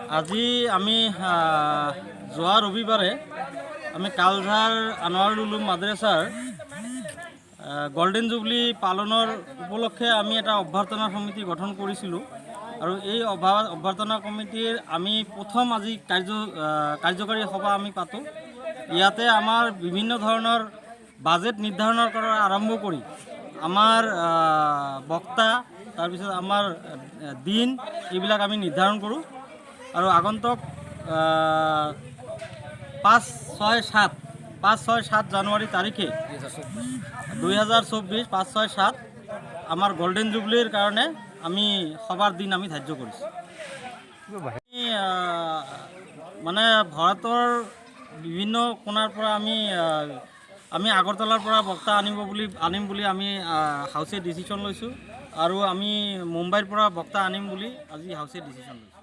আজি আমি যোৱা ৰবিবাৰে আমি কালঝাৰ আনোৱাৰুল উলুম মাদ্ৰাছাৰ গোল্ডেন জুবলি পালনৰ উপলক্ষে আমি এটা অভ্যৰ্থনা সমিতি গঠন কৰিছিলোঁ আৰু এই অভ্যৰ্থনা কমিটিৰ আমি প্ৰথম আজি কাৰ্যকাৰী সভা আমি পাতোঁ। ইয়াতে আমাৰ বিভিন্ন ধৰণৰ বাজেট নিৰ্ধাৰণৰ পৰা আৰম্ভ কৰি আমাৰ বক্তা তাৰপিছত আমাৰ দিন এইবিলাক আমি নিৰ্ধাৰণ কৰোঁ আৰু আগন্তুক 5-6-7 জানুৱাৰী তাৰিখে 2024 5-6-7 আমাৰ গোল্ডেন জুবলিৰ কাৰণে আমি সভাৰ দিন আমি ধাৰ্য কৰিছোঁ। মানে ভাৰতৰ বিভিন্ন কোণাৰ পৰা আমি আগৰতলাৰ পৰা বক্তা আনিম বুলি আমি হাউচে ডিচিশ্যন লৈছোঁ আৰু আমি মুম্বাইৰ পৰা বক্তা আনিম বুলি আজি হাউচে ডিচিশ্যন লৈছোঁ।